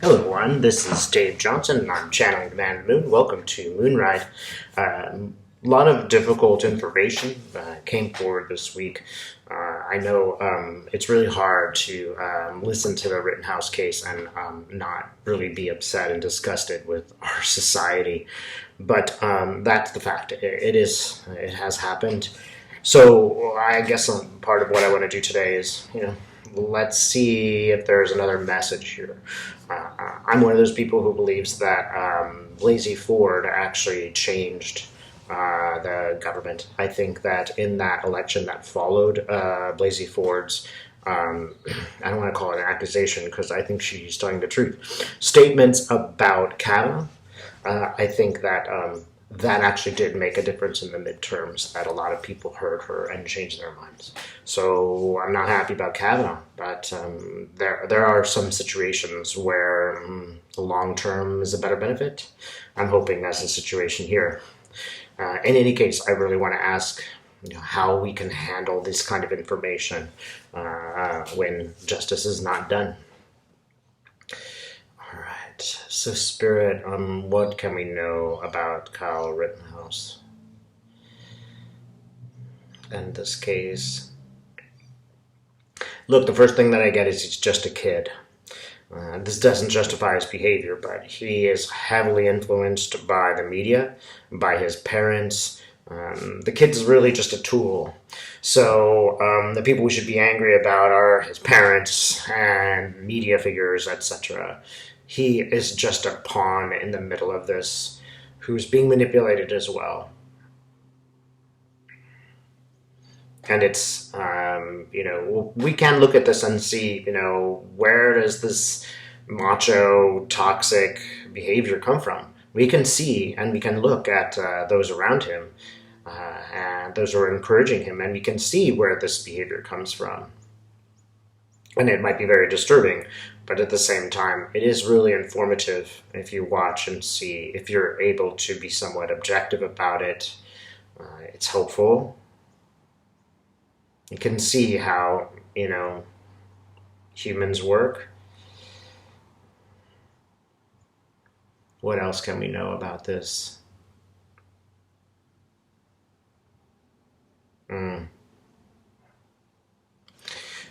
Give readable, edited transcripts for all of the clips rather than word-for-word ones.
Hello everyone, this is Dave Johnson and I'm channeling the Man of the Moon. Welcome to Moonride. A lot of difficult information came forward this week. I know it's really hard to listen to the Rittenhouse case and not really be upset and disgusted with our society, but that's the fact. It has happened. So I guess part of what I want to do today is, let's see if there's another message here. I'm one of those people who believes that Blasey Ford actually changed the government. I think that in that election that followed Blasey Ford's, I don't want to call it an accusation because I think she's telling the truth, statements about Kavanaugh, I think that that actually did make a difference in the midterms, that a lot of people heard her and changed their minds. So I'm not happy about Kavanaugh, but there are some situations where the long term is a better benefit. I'm hoping that's the situation here. In any case, I really want to ask how we can handle this kind of information when justice is not done. So, Spirit, what can we know about Kyle Rittenhouse in this case? Look, the first thing that I get is he's just a kid. This doesn't justify his behavior, but he is heavily influenced by the media, by his parents. The kid is really just a tool. So the people we should be angry about are his parents and media figures, etc. He is just a pawn in the middle of this who's being manipulated as well. And it's, we can look at this and see, where does this macho, toxic behavior come from? We can see and we can look at those around him and those who are encouraging him, and we can see where this behavior comes from. And it might be very disturbing, but at the same time, it is really informative if you watch and see, if you're able to be somewhat objective about it. It's hopeful. You can see how, humans work. What else can we know about this?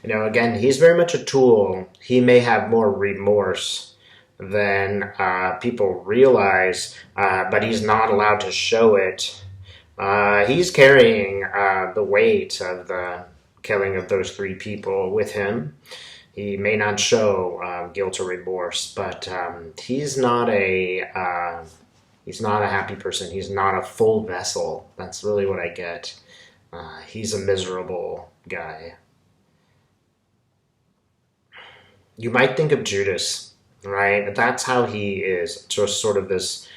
Again, he's very much a tool. He may have more remorse than people realize, but he's not allowed to show it. He's carrying the weight of the killing of those 3 people with him. He may not show guilt or remorse, but he's not a happy person. He's not a full vessel. That's really what I get. He's a miserable guy. You might think of Judas, right? That's how he is. Just sort of this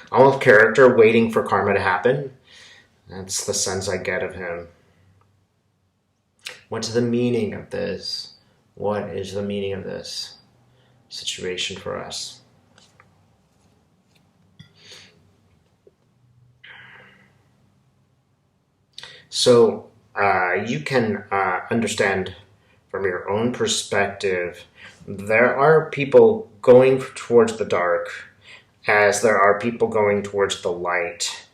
almost character waiting for karma to happen. That's the sense I get of him. What's the meaning of this? What is the meaning of this situation for us? So you can understand from your own perspective, there are people going towards the dark as there are people going towards the light.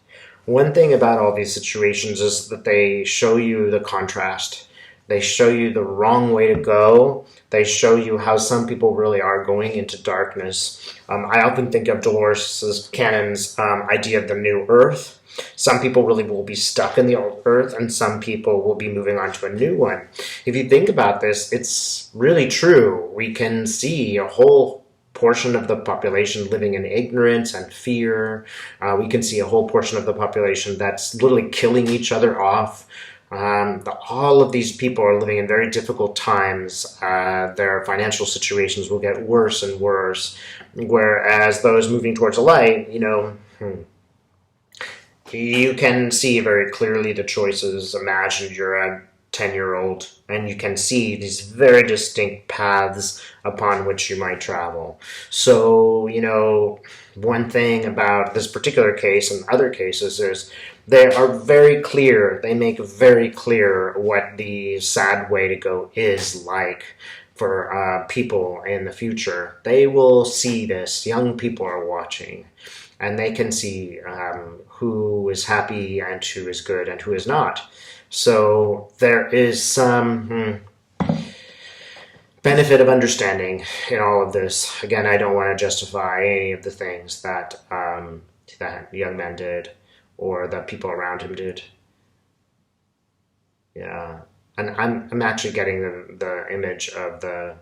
One thing about all these situations is that they show you the contrast. They show you the wrong way to go. They show you how some people really are going into darkness. I often think of Dolores Cannon's idea of the new earth. Some people really will be stuck in the old earth, and some people will be moving on to a new one. If you think about this, it's really true. We can see a whole portion of the population living in ignorance and fear. We can see a whole portion of the population that's literally killing each other off. All of these people are living in very difficult times. Their financial situations will get worse and worse, whereas those moving towards the light, you can see very clearly the choices. Imagine you're a 10-year-old and you can see these very distinct paths upon which you might travel. So, one thing about this particular case and other cases is they are very clear. They make very clear what the sad way to go is like for people in the future. They will see this. Young people are watching, and they can see who is happy and who is good and who is not. So there is some benefit of understanding in all of this. Again, I don't want to justify any of the things that that young man did or that people around him did. Yeah, and I'm actually getting the image of the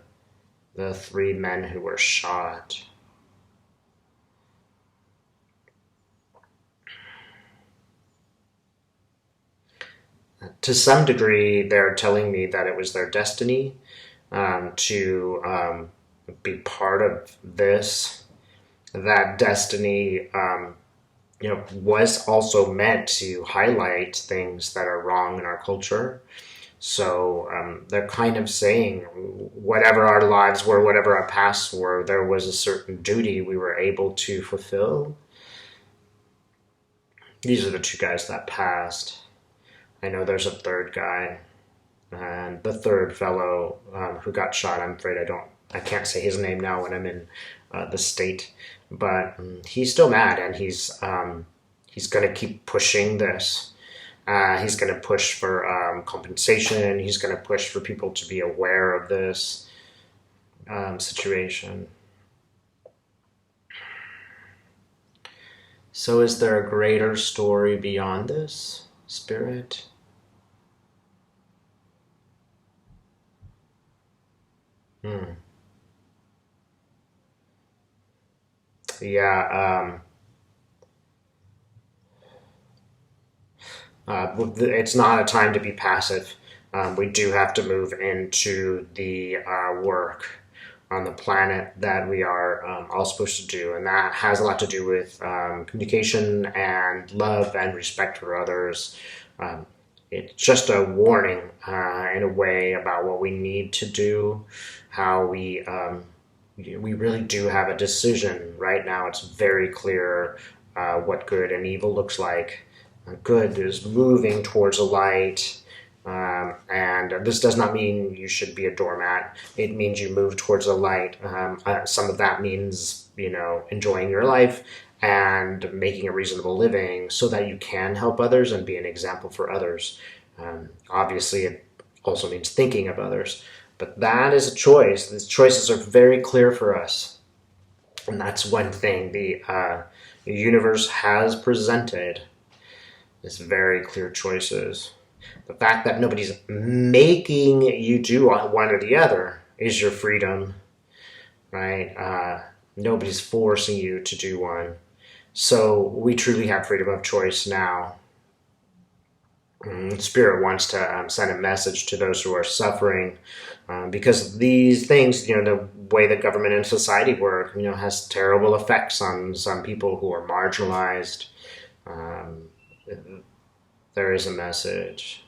three men who were shot. To some degree, they're telling me that it was their destiny to be part of this. That destiny, was also meant to highlight things that are wrong in our culture. So they're kind of saying, whatever our lives were, whatever our pasts were, there was a certain duty we were able to fulfill. These are the two guys that passed. I know there's a third guy, and the third fellow who got shot. I'm afraid I can't say his name now when I'm in the state, but he's still mad, and he's going to keep pushing this. He's going to push for compensation. He's going to push for people to be aware of this situation. So, is there a greater story beyond this, Spirit? Yeah, it's not a time to be passive. We do have to move into the work on the planet that we are all supposed to do, and that has a lot to do with communication and love and respect for others. It's just a warning in a way about what we need to do, how we really do have a decision right now. It's very clear what good and evil looks like. Good is moving towards a light, and this does not mean you should be a doormat. It means you move towards a light. Some of that means, enjoying your life and making a reasonable living so that you can help others and be an example for others. Obviously, it also means thinking of others. But that is a choice. These choices are very clear for us. And that's one thing the universe has presented is very clear choices. The fact that nobody's making you do one or the other is your freedom, right? Nobody's forcing you to do one. So we truly have freedom of choice now. Spirit wants to send a message to those who are suffering because these things, the way the government and society work, has terrible effects on some people who are marginalized. There is a message.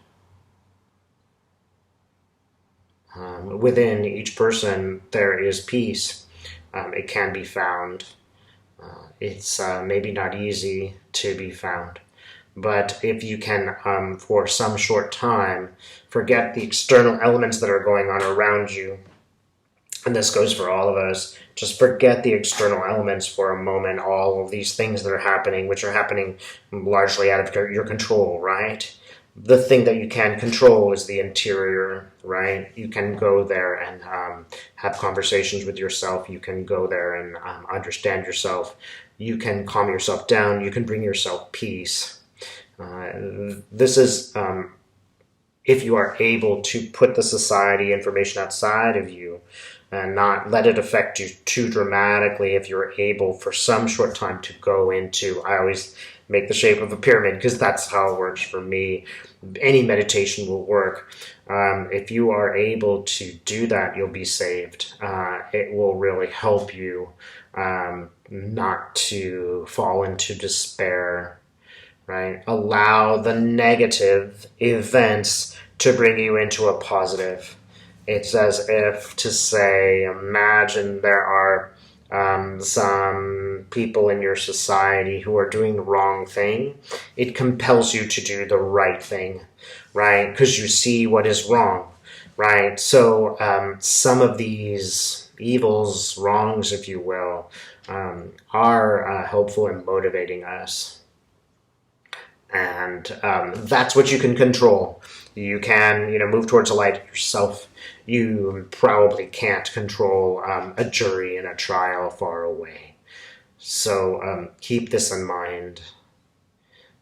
Within each person, there is peace. It can be found. It's maybe not easy to be found. But if you can, for some short time, forget the external elements that are going on around you, and this goes for all of us, just forget the external elements for a moment, all of these things that are happening, which are happening largely out of your control, right? The thing that you can control is the interior, right? You can go there and have conversations with yourself. You can go there and understand yourself. You can calm yourself down. You can bring yourself peace. This is if you are able to put the society information outside of you and not let it affect you too dramatically. If you're able for some short time to go into, I always make the shape of a pyramid because that's how it works for me. Any meditation will work. If you are able to do that, you'll be saved. It will really help you not to fall into despair. Right? Allow the negative events to bring you into a positive. It's as if to say, imagine there are some people in your society who are doing the wrong thing. It compels you to do the right thing, right? Because you see what is wrong. right? So some of these evils, wrongs, if you will, are helpful in motivating us. And that's what you can control. You can, move towards the light yourself. You probably can't control a jury in a trial far away. So keep this in mind.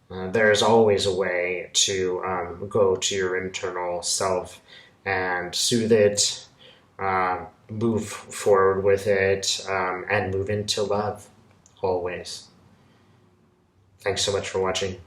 There's always a way to go to your internal self and soothe it, move forward with it, and move into love always. Thanks so much for watching.